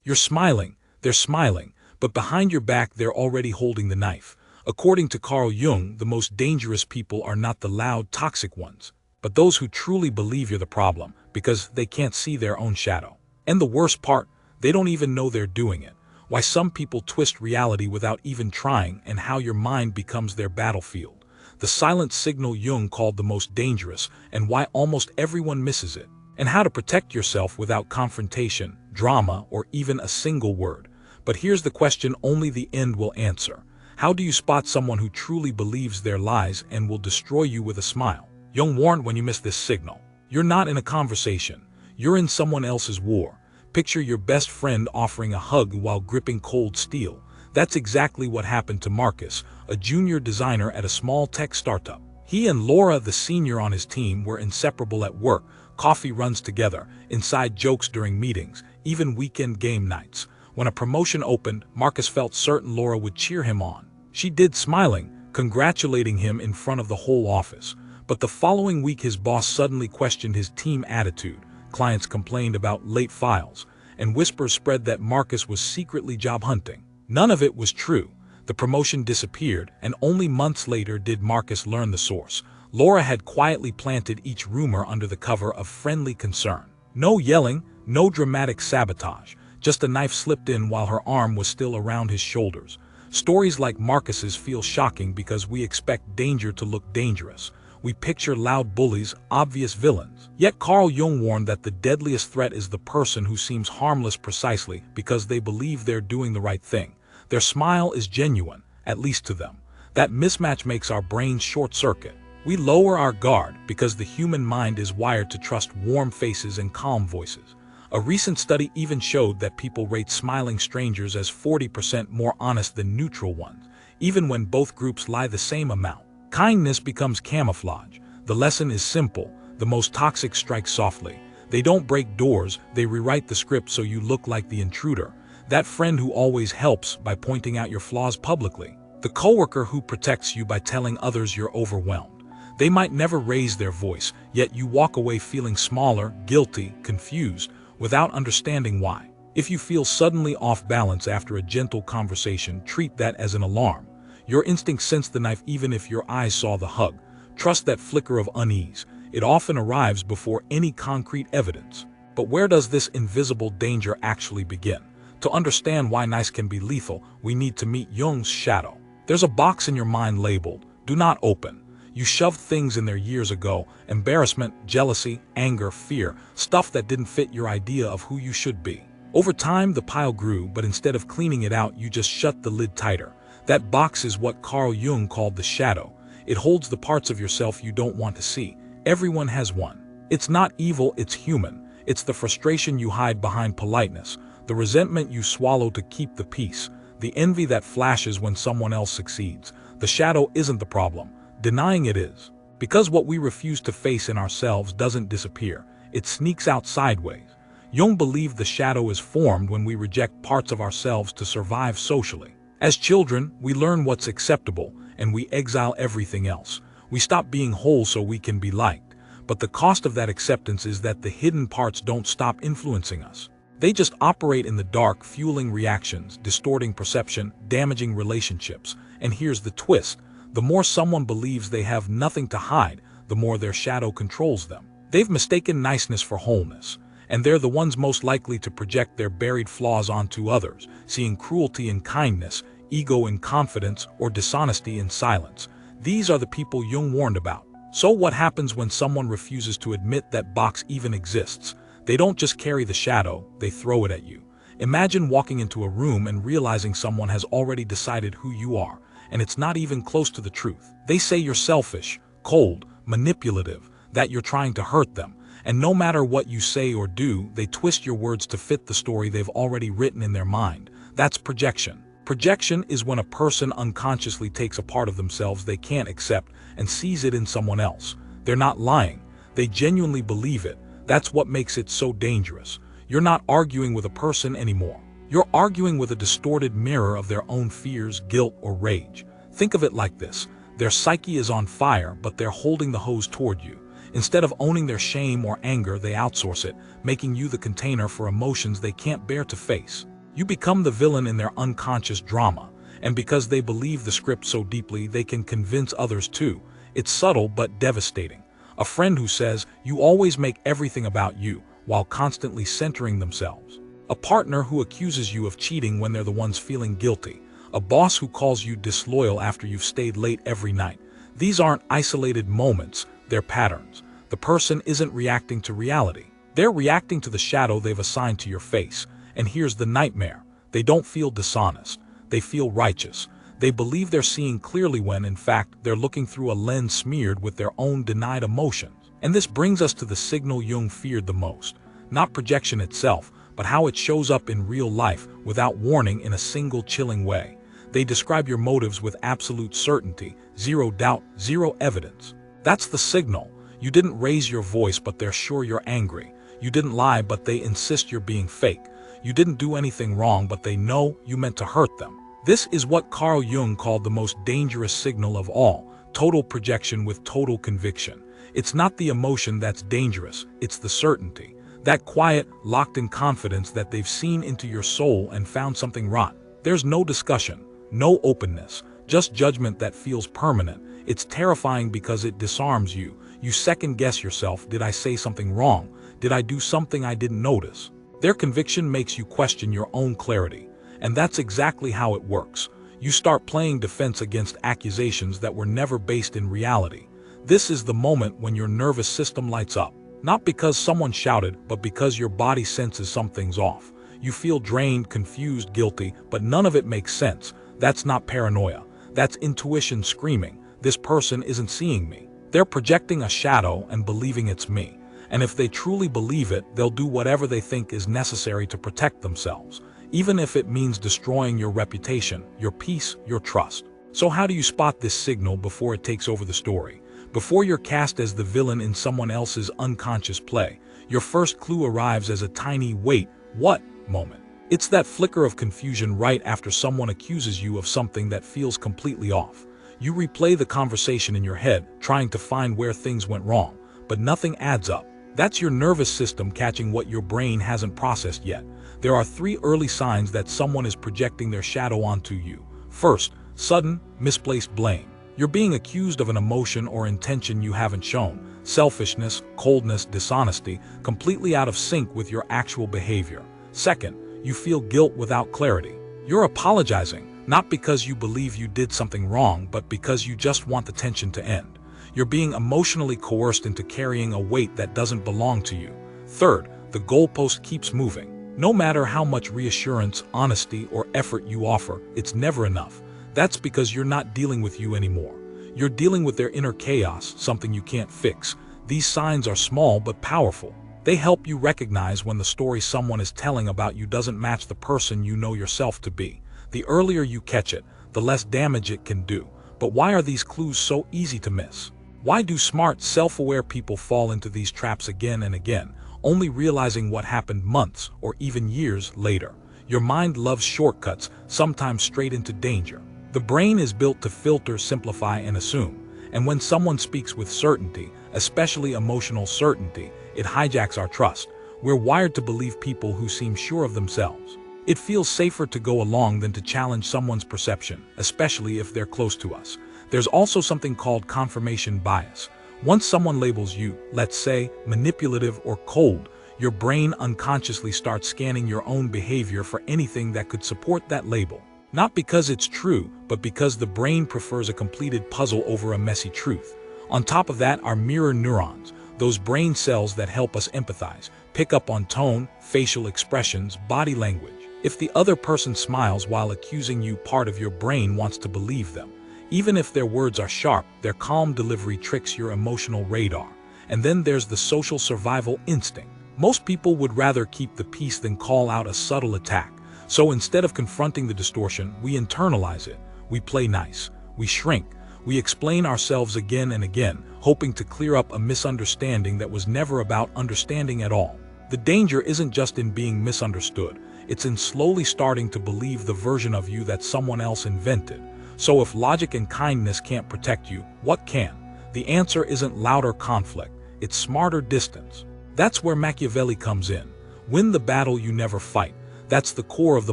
You're smiling, they're smiling, but behind your back they're already holding the knife. According to Carl Jung, the most dangerous people are not the loud, toxic ones, but those who truly believe you're the problem, because they can't see their own shadow. And the worst part, they don't even know they're doing it. Why some people twist reality without even trying, and how your mind becomes their battlefield. The silent signal Jung called the most dangerous, and why almost everyone misses it. And how to protect yourself without confrontation, drama, or even a single word. But here's the question only the end will answer. How do you spot someone who truly believes their lies and will destroy you with a smile? Jung warned when you miss this signal. You're not in a conversation. You're in someone else's war. Picture your best friend offering a hug while gripping cold steel. That's exactly what happened to Marcus, a junior designer at a small tech startup. He and Laura, the senior on his team, were inseparable at work. Coffee runs together, inside jokes during meetings, even weekend game nights. When a promotion opened, Marcus felt certain Laura would cheer him on. She did, smiling, congratulating him in front of the whole office. But the following week his boss suddenly questioned his team attitude. Clients complained about late files, and whispers spread that Marcus was secretly job hunting. None of it was true. The promotion disappeared, and only months later did Marcus learn the source. Laura had quietly planted each rumor under the cover of friendly concern. No yelling, no dramatic sabotage, just a knife slipped in while her arm was still around his shoulders. Stories like Marcus's feel shocking because we expect danger to look dangerous. We picture loud bullies, obvious villains. Yet Carl Jung warned that the deadliest threat is the person who seems harmless precisely because they believe they're doing the right thing. Their smile is genuine, at least to them. That mismatch makes our brains short-circuit. We lower our guard because the human mind is wired to trust warm faces and calm voices. A recent study even showed that people rate smiling strangers as 40% more honest than neutral ones, even when both groups lie the same amount. Kindness becomes camouflage. The lesson is simple. The most toxic strike softly. They don't break doors, they rewrite the script so you look like the intruder. That friend who always helps by pointing out your flaws publicly. The coworker who protects you by telling others you're overwhelmed. They might never raise their voice, yet you walk away feeling smaller, guilty, confused, without understanding why. If you feel suddenly off balance after a gentle conversation, treat that as an alarm. Your instinct sensed the knife even if your eyes saw the hug. Trust that flicker of unease. It often arrives before any concrete evidence. But where does this invisible danger actually begin? To understand why knives can be lethal, we need to meet Jung's shadow. There's a box in your mind labeled, "Do not open." You shoved things in there years ago, embarrassment, jealousy, anger, fear, stuff that didn't fit your idea of who you should be. Over time, the pile grew, but instead of cleaning it out, you just shut the lid tighter. That box is what Carl Jung called the shadow. It holds the parts of yourself you don't want to see. Everyone has one. It's not evil, it's human. It's the frustration you hide behind politeness, the resentment you swallow to keep the peace, the envy that flashes when someone else succeeds. The shadow isn't the problem. Denying it is. Because what we refuse to face in ourselves doesn't disappear. It sneaks out sideways. Jung believed the shadow is formed when we reject parts of ourselves to survive socially. As children, we learn what's acceptable, and we exile everything else. We stop being whole so we can be liked. But the cost of that acceptance is that the hidden parts don't stop influencing us. They just operate in the dark, fueling reactions, distorting perception, damaging relationships. And here's the twist. The more someone believes they have nothing to hide, the more their shadow controls them. They've mistaken niceness for wholeness. And they're the ones most likely to project their buried flaws onto others, seeing cruelty in kindness, ego in confidence, or dishonesty in silence. These are the people Jung warned about. So what happens when someone refuses to admit that box even exists? They don't just carry the shadow, they throw it at you. Imagine walking into a room and realizing someone has already decided who you are, and it's not even close to the truth. They say you're selfish, cold, manipulative, that you're trying to hurt them. And no matter what you say or do, they twist your words to fit the story they've already written in their mind. That's projection. Projection is when a person unconsciously takes a part of themselves they can't accept and sees it in someone else. They're not lying. They genuinely believe it. That's what makes it so dangerous. You're not arguing with a person anymore. You're arguing with a distorted mirror of their own fears, guilt, or rage. Think of it like this. Their psyche is on fire, but they're holding the hose toward you. Instead of owning their shame or anger, they outsource it, making you the container for emotions they can't bear to face. You become the villain in their unconscious drama, and because they believe the script so deeply they can convince others too. It's subtle but devastating. A friend who says, "You always make everything about you," while constantly centering themselves. A partner who accuses you of cheating when they're the ones feeling guilty. A boss who calls you disloyal after you've stayed late every night. These aren't isolated moments, they're patterns. The person isn't reacting to reality. They're reacting to the shadow they've assigned to your face. And here's the nightmare. They don't feel dishonest. They feel righteous. They believe they're seeing clearly when, in fact, they're looking through a lens smeared with their own denied emotions. And this brings us to the signal Jung feared the most. Not projection itself, but how it shows up in real life without warning in a single chilling way. They describe your motives with absolute certainty, zero doubt, zero evidence. That's the signal. You didn't raise your voice, but they're sure you're angry. You didn't lie, but they insist you're being fake. You didn't do anything wrong, but they know you meant to hurt them. This is what Carl Jung called the most dangerous signal of all, total projection with total conviction. It's not the emotion that's dangerous, it's the certainty. That quiet, locked-in confidence that they've seen into your soul and found something rotten. There's no discussion, no openness, just judgment that feels permanent. It's terrifying because it disarms you. You second-guess yourself. Did I say something wrong? Did I do something I didn't notice? Their conviction makes you question your own clarity. And that's exactly how it works. You start playing defense against accusations that were never based in reality. This is the moment when your nervous system lights up. Not because someone shouted, but because your body senses something's off. You feel drained, confused, guilty, but none of it makes sense. That's not paranoia. That's intuition screaming, "This person isn't seeing me." They're projecting a shadow and believing it's me. And if they truly believe it, they'll do whatever they think is necessary to protect themselves, even if it means destroying your reputation, your peace, your trust. So how do you spot this signal before it takes over the story? Before you're cast as the villain in someone else's unconscious play, your first clue arrives as a tiny "wait, what?" moment. It's that flicker of confusion right after someone accuses you of something that feels completely off. You replay the conversation in your head, trying to find where things went wrong, but nothing adds up. That's your nervous system catching what your brain hasn't processed yet. There are 3 early signs that someone is projecting their shadow onto you. First, sudden, misplaced blame. You're being accused of an emotion or intention you haven't shown. Selfishness, coldness, dishonesty, completely out of sync with your actual behavior. Second, you feel guilt without clarity. You're apologizing, not because you believe you did something wrong, but because you just want the tension to end. You're being emotionally coerced into carrying a weight that doesn't belong to you. Third, the goalpost keeps moving. No matter how much reassurance, honesty, or effort you offer, it's never enough. That's because you're not dealing with you anymore. You're dealing with their inner chaos, something you can't fix. These signs are small but powerful. They help you recognize when the story someone is telling about you doesn't match the person you know yourself to be. The earlier you catch it, the less damage it can do. But why are these clues so easy to miss? Why do smart, self-aware people fall into these traps again and again, only realizing what happened months or even years later? Your mind loves shortcuts, sometimes straight into danger. The brain is built to filter, simplify, and assume. And when someone speaks with certainty, especially emotional certainty, it hijacks our trust. We're wired to believe people who seem sure of themselves. It feels safer to go along than to challenge someone's perception, especially if they're close to us. There's also something called confirmation bias. Once someone labels you, let's say, manipulative or cold, your brain unconsciously starts scanning your own behavior for anything that could support that label. Not because it's true, but because the brain prefers a completed puzzle over a messy truth. On top of that are mirror neurons, those brain cells that help us empathize, pick up on tone, facial expressions, body language. If the other person smiles while accusing you, part of your brain wants to believe them. Even if their words are sharp, their calm delivery tricks your emotional radar. And then there's the social survival instinct. Most people would rather keep the peace than call out a subtle attack. So instead of confronting the distortion, we internalize it. We play nice. We shrink. We explain ourselves again and again, hoping to clear up a misunderstanding that was never about understanding at all. The danger isn't just in being misunderstood. It's in slowly starting to believe the version of you that someone else invented. So if logic and kindness can't protect you, what can? The answer isn't louder conflict, it's smarter distance. That's where Machiavelli comes in. Win the battle you never fight. That's the core of the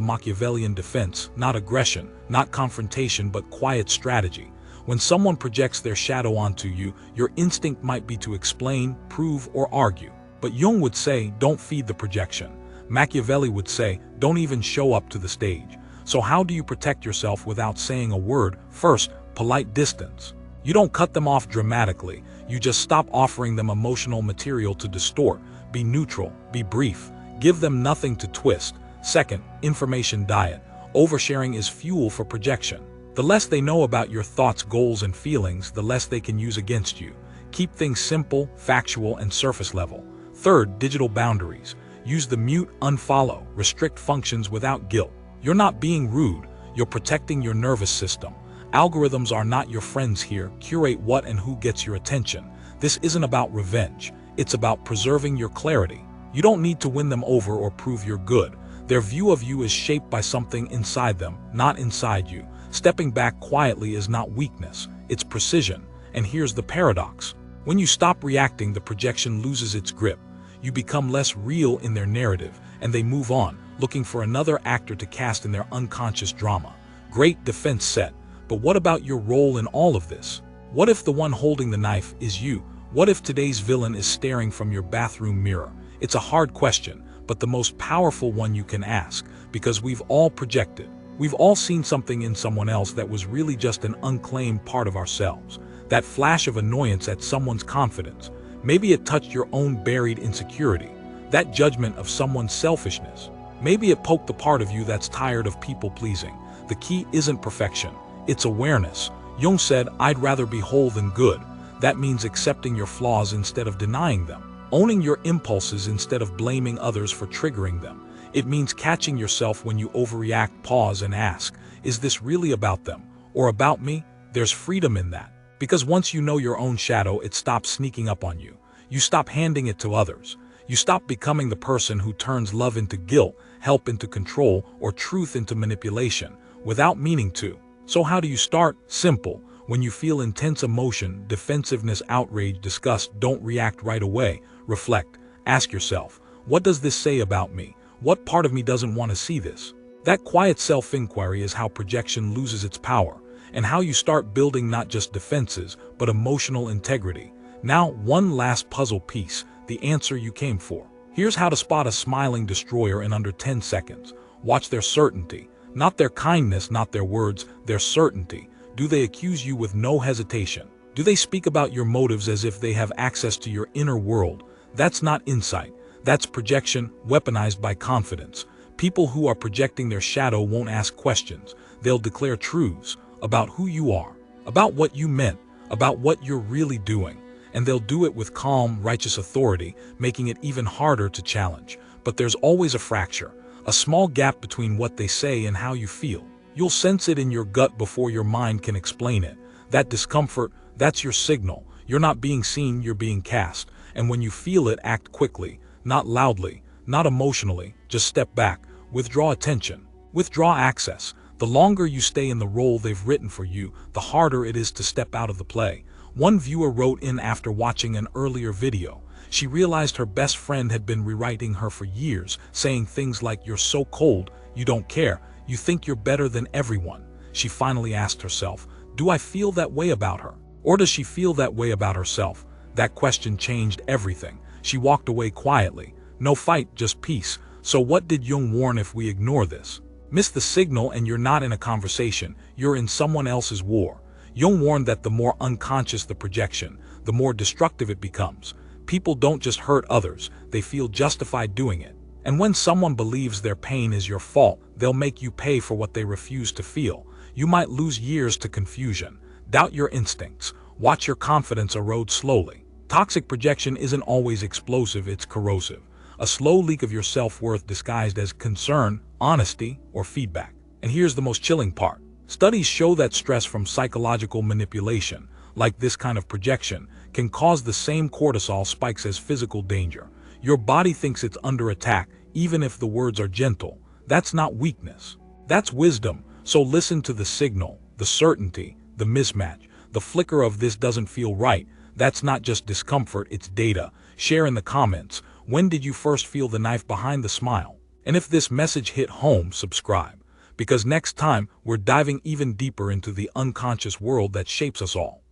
Machiavellian defense, not aggression, not confrontation, but quiet strategy. When someone projects their shadow onto you, your instinct might be to explain, prove, or argue. But Jung would say, don't feed the projection. Machiavelli would say, don't even show up to the stage. So how do you protect yourself without saying a word? First, polite distance. You don't cut them off dramatically, you just stop offering them emotional material to distort. Be neutral, be brief, give them nothing to twist. Second, information diet. Oversharing is fuel for projection. The less they know about your thoughts, goals, and feelings, the less they can use against you. Keep things simple, factual, and surface level. Third, digital boundaries. Use the mute, unfollow, restrict functions without guilt. You're not being rude, you're protecting your nervous system. Algorithms are not your friends here. Curate what and who gets your attention. This isn't about revenge, it's about preserving your clarity. You don't need to win them over or prove you're good. Their view of you is shaped by something inside them, not inside you. Stepping back quietly is not weakness, it's precision. And here's the paradox. When you stop reacting, the projection loses its grip. You become less real in their narrative, and they move on, looking for another actor to cast in their unconscious drama. Great defense set, but what about your role in all of this? What if the one holding the knife is you? What if today's villain is staring from your bathroom mirror? It's a hard question, but the most powerful one you can ask, because we've all projected. We've all seen something in someone else that was really just an unclaimed part of ourselves. That flash of annoyance at someone's confidence. Maybe it touched your own buried insecurity. That judgment of someone's selfishness. Maybe it poked the part of you that's tired of people pleasing. The key isn't perfection, it's awareness. Jung said, I'd rather be whole than good. That means accepting your flaws instead of denying them. Owning your impulses instead of blaming others for triggering them. It means catching yourself when you overreact, pause and ask, is this really about them or about me? There's freedom in that. Because once you know your own shadow, it stops sneaking up on you. You stop handing it to others. You stop becoming the person who turns love into guilt, help into control, or truth into manipulation, without meaning to. So how do you start? Simple. When you feel intense emotion, defensiveness, outrage, disgust, don't react right away. Reflect. Ask yourself, what does this say about me? What part of me doesn't want to see this? That quiet self-inquiry is how projection loses its power, and how you start building not just defenses, but emotional integrity. Now, one last puzzle piece, the answer you came for. Here's how to spot a smiling destroyer in under 10 seconds. Watch their certainty. Not their kindness, not their words, their certainty. Do they accuse you with no hesitation? Do they speak about your motives as if they have access to your inner world? That's not insight. That's projection, weaponized by confidence. People who are projecting their shadow won't ask questions. They'll declare truths about who you are, about what you meant, about what you're really doing. And they'll do it with calm, righteous authority, making it even harder to challenge. But there's always a fracture, a small gap between what they say and how you feel. You'll sense it in your gut before your mind can explain it. That discomfort, that's your signal. You're not being seen, you're being cast. And when you feel it, act quickly, not loudly, not emotionally, just step back, withdraw attention, withdraw access. The longer you stay in the role they've written for you, the harder it is to step out of the play. One viewer wrote in after watching an earlier video. She realized her best friend had been rewriting her for years, saying things like, you're so cold, you don't care, you think you're better than everyone. She finally asked herself, do I feel that way about her? Or does she feel that way about herself? That question changed everything. She walked away quietly. No fight, just peace. So what did Jung warn? If we ignore this, miss the signal, and you're not in a conversation, you're in someone else's war. Jung warned that the more unconscious the projection, the more destructive it becomes. People don't just hurt others, they feel justified doing it. And when someone believes their pain is your fault, they'll make you pay for what they refuse to feel. You might lose years to confusion. Doubt your instincts. Watch your confidence erode slowly. Toxic projection isn't always explosive, it's corrosive. A slow leak of your self-worth disguised as concern, honesty, or feedback. And here's the most chilling part. Studies show that stress from psychological manipulation, like this kind of projection, can cause the same cortisol spikes as physical danger. Your body thinks it's under attack, even if the words are gentle. That's not weakness. That's wisdom. So listen to the signal, the certainty, the mismatch, the flicker of this doesn't feel right. That's not just discomfort, it's data. Share in the comments. When did you first feel the knife behind the smile? And if this message hit home, subscribe, because next time we're diving even deeper into the unconscious world that shapes us all.